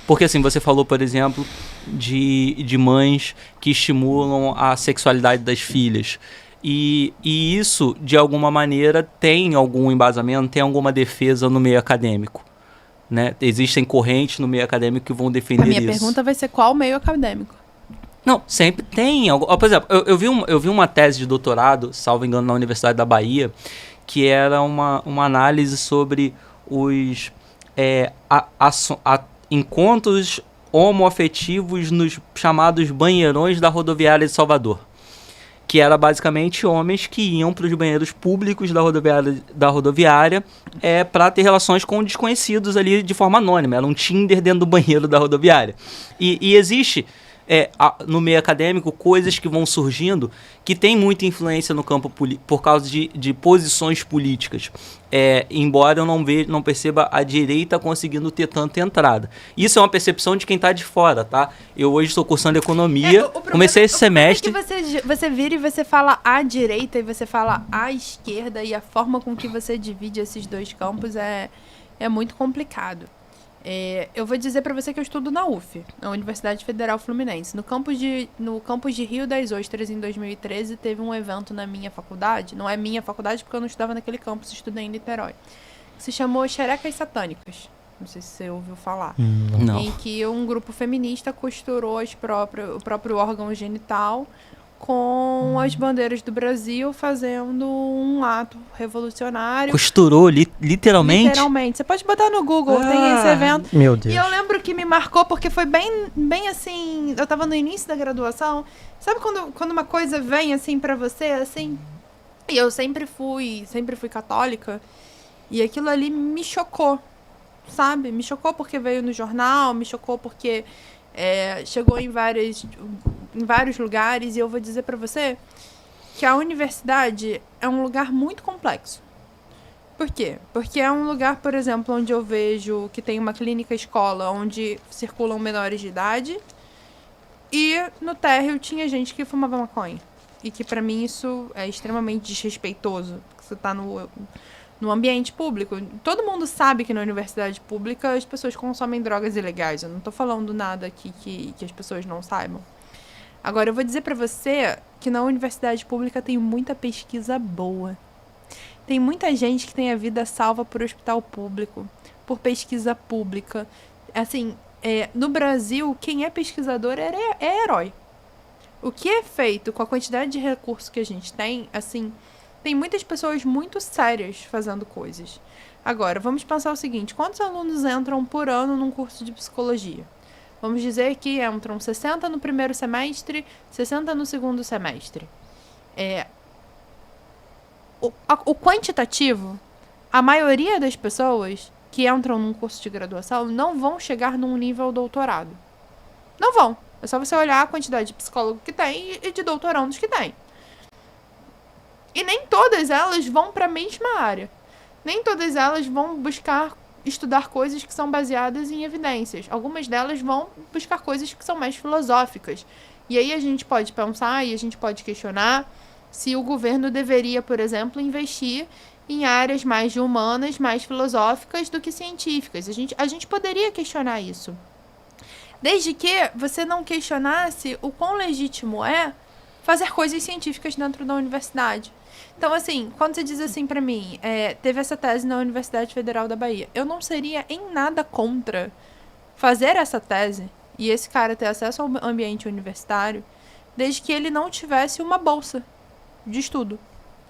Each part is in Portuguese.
Porque assim, você falou, por exemplo, de mães que estimulam a sexualidade das filhas. E isso, de alguma maneira, tem algum embasamento, tem alguma defesa no meio acadêmico, né? Existem correntes no meio acadêmico que vão defender A minha isso. pergunta vai ser qual meio acadêmico? Não, sempre tem. Por exemplo, eu vi uma tese de doutorado, salvo engano, na Universidade da Bahia, que era uma análise sobre os encontros homoafetivos nos chamados banheirões da rodoviária de Salvador. Que era basicamente homens que iam para os banheiros públicos da rodoviária para ter relações com desconhecidos ali de forma anônima. Era um Tinder dentro do banheiro da rodoviária. E existe no meio acadêmico coisas que vão surgindo que tem muita influência no campo por causa de posições políticas. Embora eu não perceba a direita conseguindo ter tanta entrada. Isso é uma percepção de quem está de fora, tá? Eu hoje estou cursando economia, comecei esse semestre... Que você vira e você fala a direita e você fala a esquerda, e a forma com que você divide esses dois campos é muito complicado. Eu vou dizer para você que eu estudo na UF, na Universidade Federal Fluminense. No campus de Rio das Ostras, em 2013, teve um evento na minha faculdade. Não é minha faculdade, porque eu não estudava naquele campus, estudei em Niterói. Que se chamou Xerecas Satânicas. Não sei se você ouviu falar. Não. Em que um grupo feminista costurou o próprio órgão genital com as bandeiras do Brasil, fazendo um ato revolucionário. Costurou, literalmente? Literalmente. Você pode botar no Google, tem esse evento. Meu Deus. E eu lembro que me marcou porque foi bem assim... Eu tava no início da graduação. Sabe quando uma coisa vem assim pra você, assim? E eu sempre fui católica. E aquilo ali me chocou, sabe? Me chocou porque veio no jornal, me chocou porque chegou em vários lugares. E eu vou dizer pra você que a universidade é um lugar muito complexo. Por quê? Porque é um lugar, por exemplo, onde eu vejo que tem uma clínica escola onde circulam menores de idade, e no térreo tinha gente que fumava maconha. E que pra mim isso é extremamente desrespeitoso. Você tá no ambiente público. Todo mundo sabe que na universidade pública as pessoas consomem drogas ilegais. Eu não tô falando nada aqui que as pessoas não saibam. Agora, eu vou dizer pra você que na universidade pública tem muita pesquisa boa. Tem muita gente que tem a vida salva por hospital público, por pesquisa pública. Assim, no Brasil, quem é pesquisador é herói. O que é feito com a quantidade de recursos que a gente tem, assim, tem muitas pessoas muito sérias fazendo coisas. Agora, vamos pensar o seguinte: quantos alunos entram por ano num curso de psicologia? Vamos dizer que entram 60 no primeiro semestre, 60 no segundo semestre. O quantitativo, a maioria das pessoas que entram num curso de graduação não vão chegar num nível doutorado. Não vão. É só você olhar a quantidade de psicólogo que tem e de doutorandos que tem. E nem todas elas vão para a mesma área. Nem todas elas vão buscar estudar coisas que são baseadas em evidências. Algumas delas vão buscar coisas que são mais filosóficas. E aí a gente pode pensar e a gente pode questionar se o governo deveria, por exemplo, investir em áreas mais de humanas, mais filosóficas do que científicas. A gente poderia questionar isso. Desde que você não questionasse o quão legítimo é fazer coisas científicas dentro da universidade. Então, assim, quando você diz assim pra mim, teve essa tese na Universidade Federal da Bahia, eu não seria em nada contra fazer essa tese e esse cara ter acesso ao ambiente universitário, desde que ele não tivesse uma bolsa de estudo.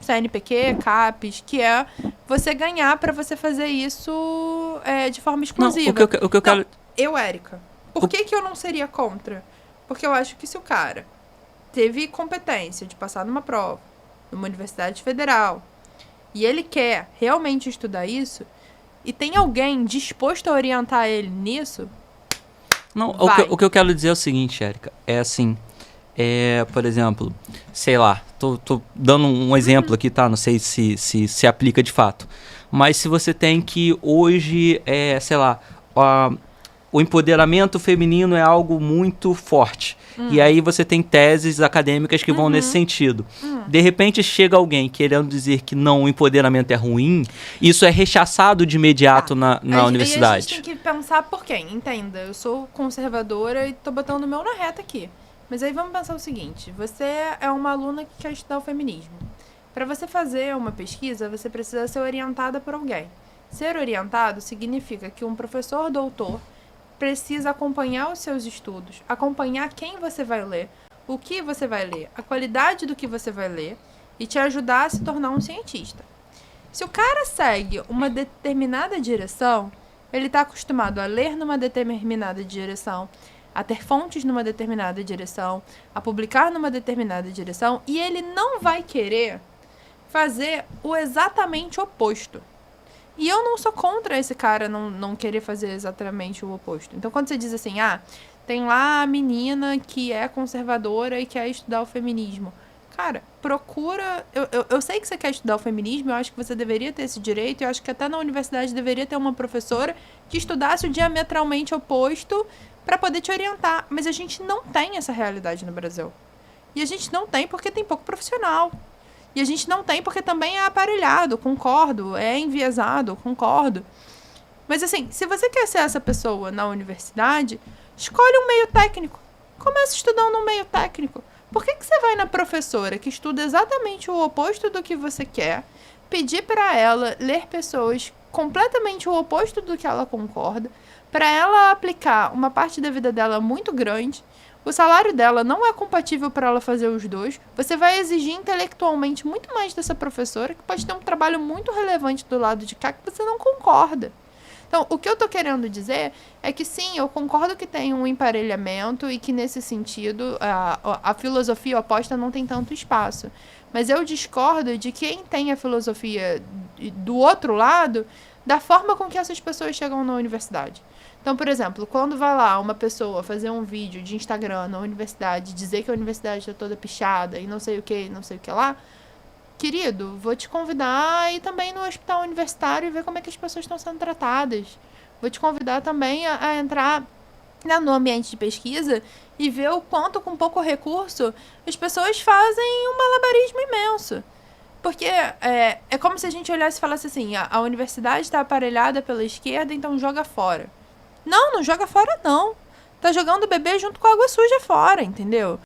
CNPq, CAPES, que é você ganhar pra você fazer isso de forma exclusiva. Não, o que eu quero... Érica, por que eu não seria contra? Porque eu acho que se o cara teve competência de passar numa prova, numa universidade federal, e ele quer realmente estudar isso, e tem alguém disposto a orientar ele nisso, não, o que eu quero dizer é o seguinte, Érica, é assim, por exemplo, sei lá, tô dando um exemplo aqui, tá? Não sei se aplica de fato, mas se você tem que hoje, sei lá, o empoderamento feminino é algo muito forte, E aí você tem teses acadêmicas que vão nesse sentido. De repente chega alguém querendo dizer que não, o empoderamento é ruim, isso é rechaçado de imediato na E a universidade. gente tem que pensar por quem, entenda. Eu sou conservadora e tô botando o meu na reta aqui. Mas aí vamos pensar o seguinte, você é uma aluna que quer estudar o feminismo. Para você fazer uma pesquisa, você precisa ser orientada por alguém. Ser orientado significa que um professor doutor precisa acompanhar os seus estudos, acompanhar quem você vai ler, o que você vai ler, a qualidade do que você vai ler e te ajudar a se tornar um cientista. Se o cara segue uma determinada direção, ele está acostumado a ler numa determinada direção, a ter fontes numa determinada direção, a publicar numa determinada direção, e ele não vai querer fazer o exatamente oposto. E eu não sou contra esse cara não querer fazer exatamente o oposto. Então, quando você diz assim, tem lá a menina que é conservadora e quer estudar o feminismo. Cara, procura... Eu sei que você quer estudar o feminismo, eu acho que você deveria ter esse direito, eu acho que até na universidade deveria ter uma professora que estudasse o diametralmente oposto para poder te orientar. Mas a gente não tem essa realidade no Brasil. E a gente não tem porque tem pouco profissional. E a gente não tem porque também é aparelhado, concordo, é enviesado, concordo. Mas assim, se você quer ser essa pessoa na universidade, escolhe um meio técnico. Comece estudando um meio técnico. Por que você vai na professora que estuda exatamente o oposto do que você quer, pedir para ela ler pessoas completamente o oposto do que ela concorda, para ela aplicar uma parte da vida dela muito grande, o salário dela não é compatível para ela fazer os dois, você vai exigir intelectualmente muito mais dessa professora, que pode ter um trabalho muito relevante do lado de cá que você não concorda. Então, o que eu tô querendo dizer é que sim, eu concordo que tem um emparelhamento e que nesse sentido a filosofia oposta não tem tanto espaço. Mas eu discordo de quem tem a filosofia do outro lado, da forma com que essas pessoas chegam na universidade. Então, por exemplo, quando vai lá uma pessoa fazer um vídeo de Instagram na universidade, dizer que a universidade está toda pichada e não sei o que lá, querido, vou te convidar a ir também no hospital universitário e ver como é que as pessoas estão sendo tratadas. Vou te convidar também a entrar no ambiente de pesquisa e ver o quanto, com pouco recurso, as pessoas fazem um malabarismo imenso. Porque é como se a gente olhasse e falasse assim, a universidade está aparelhada pela esquerda, então joga fora. Não joga fora não. Tá jogando o bebê junto com a água suja fora, entendeu?